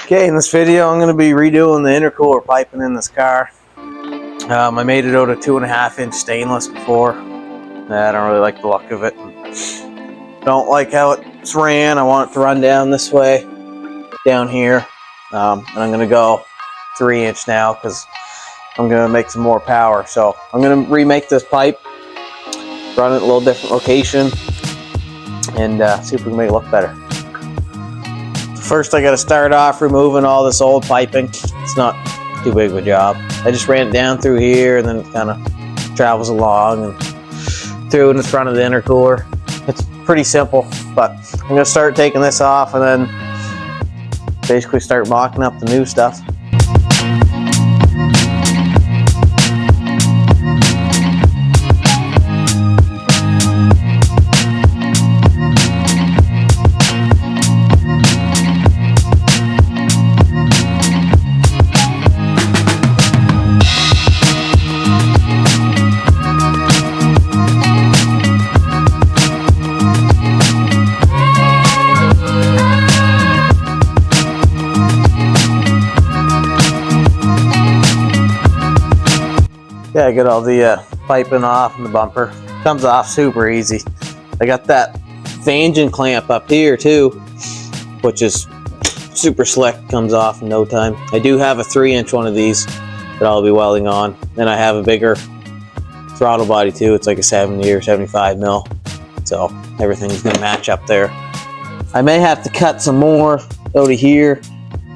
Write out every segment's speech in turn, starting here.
Okay, in this video I'm going to be redoing the intercooler piping in this car. I made it out of 2.5-inch stainless before. I don't really like the look of it. Don't like how it's ran. I want it to run down this way, down here. And I'm going to go 3-inch now because I'm going to make some more power. So I'm going to remake this pipe, run it at a little different location, and see if we can make it look better. First I got to start off removing all this old piping. It's not too big of a job. I just ran it down through here and then it kind of travels along and through in the front of the intercooler. It's pretty simple, but I'm going to start taking this off and then basically start mocking up the new stuff. Yeah, I got all the piping off and the bumper. Comes off super easy. I got that engine clamp up here too, which is super slick, comes off in no time. I do have a 3-inch one of these that I'll be welding on. Then I have a bigger throttle body too. It's like a 70 or 75 mil. So everything's gonna match up there. I may have to cut some more out of here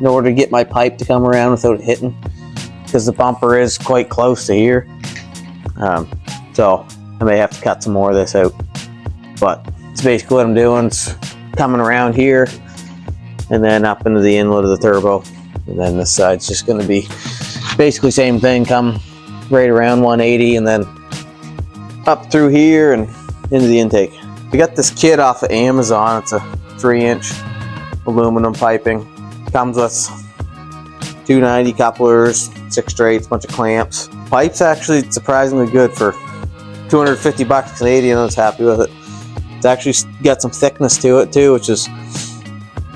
in order to get my pipe to come around without it hitting, because the bumper is quite close to here. So I may have to cut some more of this out. But it's basically what I'm doing. It's coming around here and then up into the inlet of the turbo. And then this side's just gonna be basically same thing, come right around 180 and then up through here and into the intake. I got this kit off of Amazon. It's a 3-inch aluminum piping. Comes with 290 couplers, 6 straights, bunch of clamps. Pipe's actually surprisingly good for 250 bucks Canadian. I was happy with it. It's actually got some thickness to it too, which is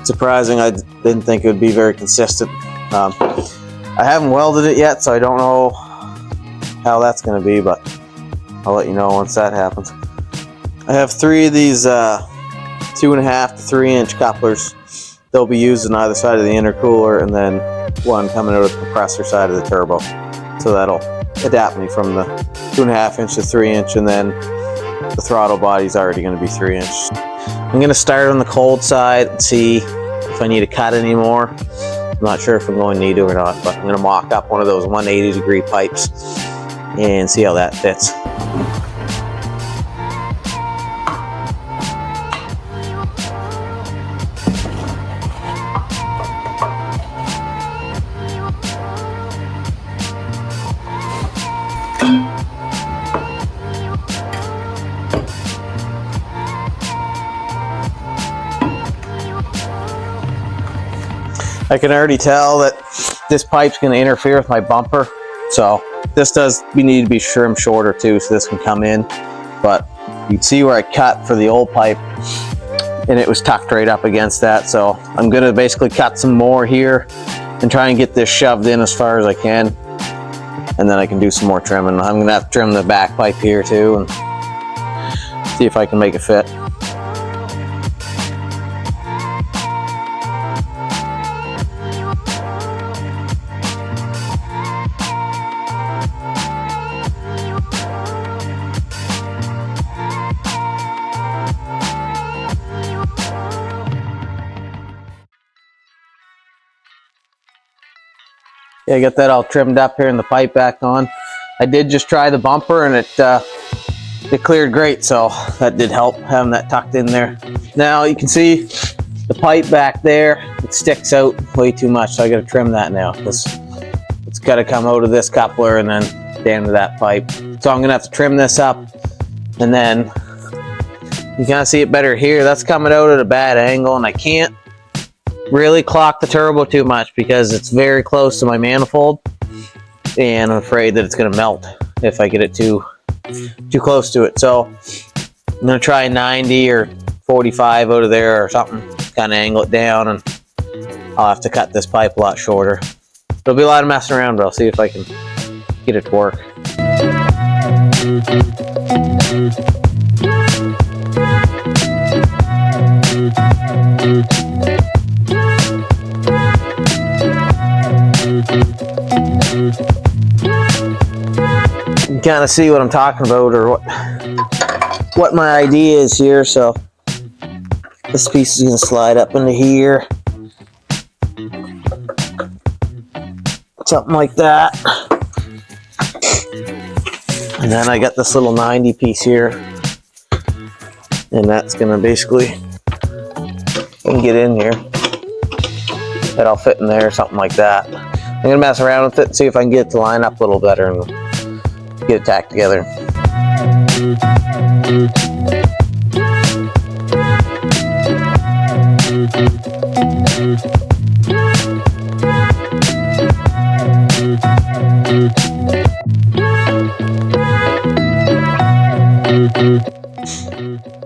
surprising. I didn't think it would be very consistent. I haven't welded it yet, so I don't know how that's going to be, but I'll let you know once that happens. I have 3 of these 2.5 to 3-inch couplers. They'll be used on either side of the intercooler, and then one coming out of the compressor side of the turbo. So that'll adapt me from the 2.5-inch to 3-inch, and then the throttle body's already going to be 3-inch. I'm going to start on the cold side and see if I need to cut any more. I'm not sure if I'm going to need to or not, but I'm going to mock up one of those 180-degree pipes and see how that fits. I can already tell that this pipe's going to interfere with my bumper, so this does need to be trimmed shorter too, so this can come in. But you can see where I cut for the old pipe, and it was tucked right up against that. So I'm going to basically cut some more here and try and get this shoved in as far as I can, and then I can do some more trimming. I'm going to have to trim the back pipe here too and see if I can make it fit. Yeah, I got that all trimmed up here and the pipe back on. I did just try the bumper and it cleared great, so that did help having that tucked in there. Now you can see the pipe back there, it sticks out way too much, so I got to trim that now because it's got to come out of this coupler and then down to that pipe. So I'm gonna have to trim this up, and then you can see it better here. That's coming out at a bad angle, and I can't really clock the turbo too much because it's very close to my manifold, and I'm afraid that it's going to melt if I get it too close to it. So I'm going to try 90 or 45 out of there or something, kind of angle it down and I'll have to cut this pipe a lot shorter. It'll be a lot of messing around, but I'll see if I can get it to work. You can kind of see what I'm talking about, or what my idea is here. So this piece is going to slide up into here, something like that. And then I got this little 90 piece here, and that's going to basically, I can get in here, that'll fit in there, something like that. I'm going to mess around with it and see if I can get it to line up a little better and get it tacked together.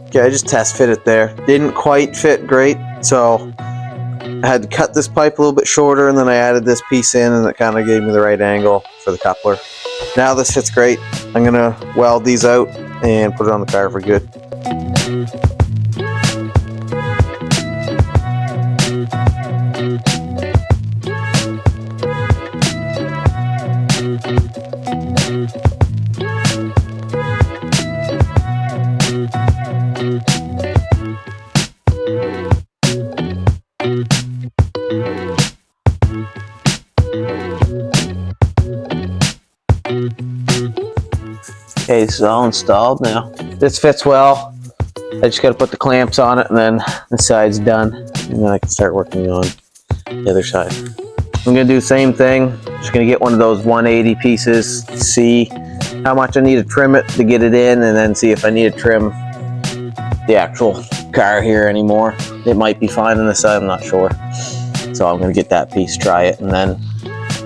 Okay, I just test fit it there. Didn't quite fit great, so I had to cut this pipe a little bit shorter, and then I added this piece in, and it kind of gave me the right angle for the coupler. Now this fits great. I'm gonna weld these out and put it on the car for good. Okay, this is all installed now. This fits well. I just got to put the clamps on it, and then the side's done. And then I can start working on the other side. I'm going to do the same thing. Just going to get one of those 180 pieces, see how much I need to trim it to get it in, and then see if I need to trim the actual car here anymore. It might be fine on this side, I'm not sure. So I'm going to get that piece, try it, and then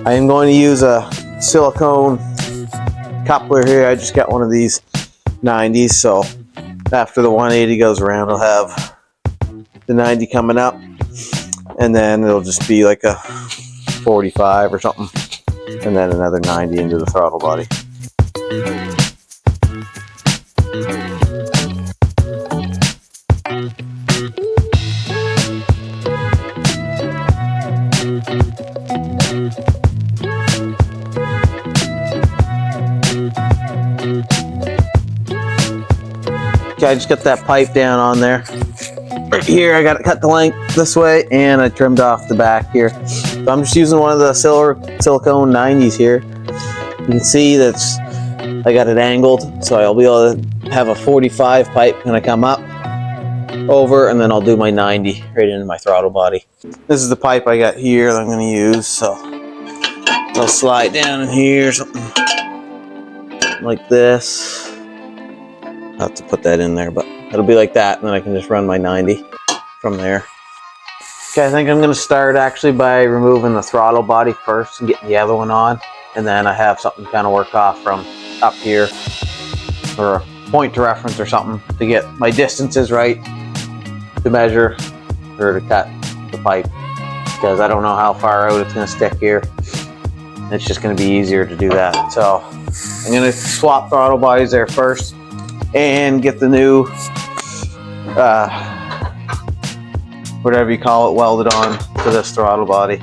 I am going to use a silicone coupler here. I just got one of these 90s, so after the 180 goes around, I'll have the 90 coming up, and then it'll just be like a 45 or something, and then another 90 into the throttle body. Okay, I just got that pipe down on there. Right here, I got it cut the length this way, and I trimmed off the back here. So I'm just using one of the silicone 90s here. You can see that's, I got it angled, so I'll be able to have a 45 pipe kind of come up, over, and then I'll do my 90 right into my throttle body. This is the pipe I got here that I'm going to use, so I'll slide down in here, something like this. I'll have to put that in there, but it'll be like that, and then I can just run my 90 from there. Okay, I think I'm going to start actually by removing the throttle body first and getting the other one on, and then I have something to kind of work off from up here, or a point to reference or something to get my distances right to measure or to cut the pipe, because I don't know how far out it's going to stick here. It's just going to be easier to do that. So I'm going to swap throttle bodies there first and get the new whatever you call it welded on to this throttle body.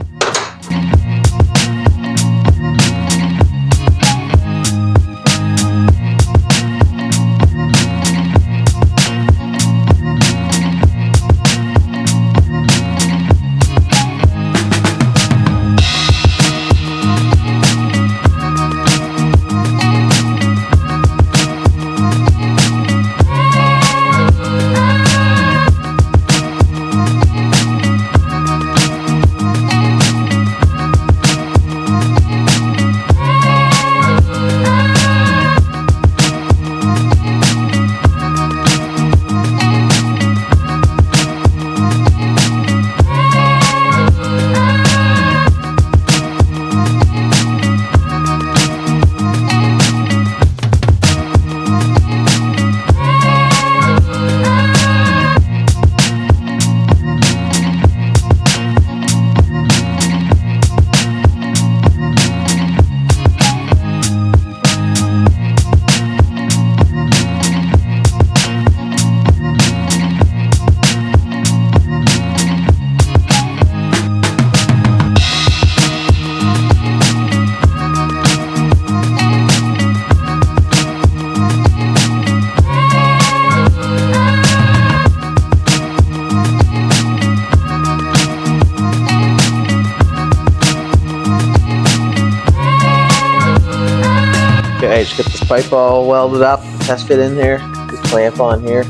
Okay, just get this pipe all welded up, test fit in there, this clamp on here.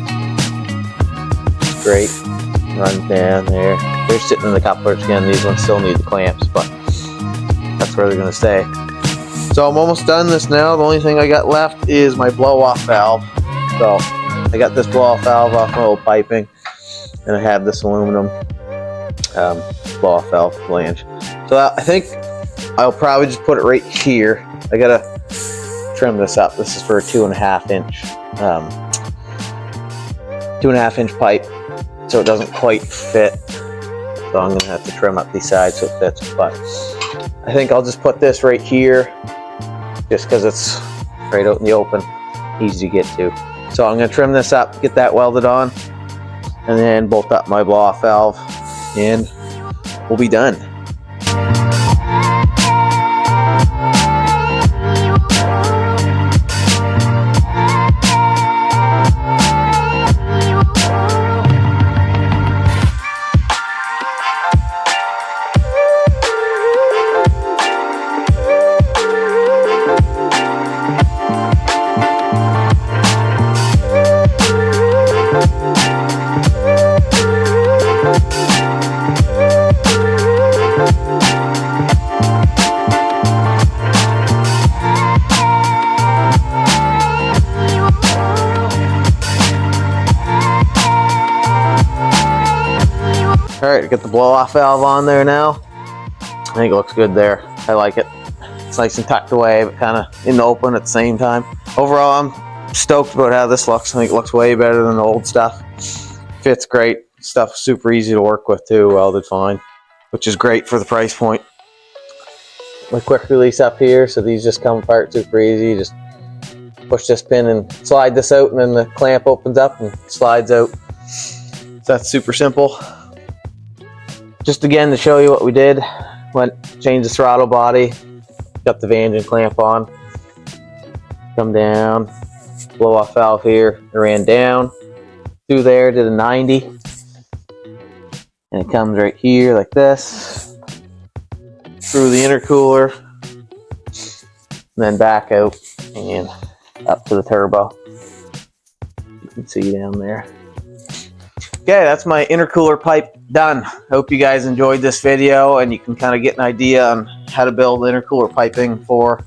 Great, runs down there. They're sitting in the couplers again. These ones still need the clamps, but that's where they're gonna stay. So I'm almost done this now. The only thing I got left is my blow-off valve. So I got this blow-off valve off my old piping, and I have this aluminum blow-off valve flange. So I think I'll probably just put it right here. I gotta trim this up. This is for a 2.5 inch, 2.5 inch pipe, so it doesn't quite fit. So I'm gonna have to trim up these sides so it fits. But I think I'll just put this right here, just because it's right out in the open, easy to get to. So I'm gonna trim this up, get that welded on, and then bolt up my blow-off valve, and we'll be done. Alright, get the blow-off valve on there now. I think it looks good there. I like it. It's nice and tucked away, but kind of in the open at the same time. Overall, I'm stoked about how this looks. I think it looks way better than the old stuff. Fits great. Stuff's super easy to work with too, welded fine, which is great for the price point. My quick release up here, so these just come apart super easy. Just push this pin and slide this out, and then the clamp opens up and slides out. So that's super simple. Just again to show you what we did, changed the throttle body, got the engine clamp on, come down, blow off valve here, it ran down through there to the 90, and it comes right here like this, through the intercooler, and then back out and up to the turbo. You can see down there. Okay, that's my intercooler pipe done. Hope you guys enjoyed this video, and you can kind of get an idea on how to build intercooler piping for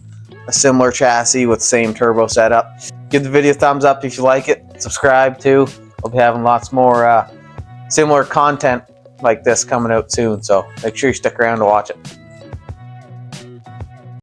a similar chassis with the same turbo setup. Give the video a thumbs up if you like it. Subscribe too. I'll be having lots more similar content like this coming out soon, so make sure you stick around to watch it.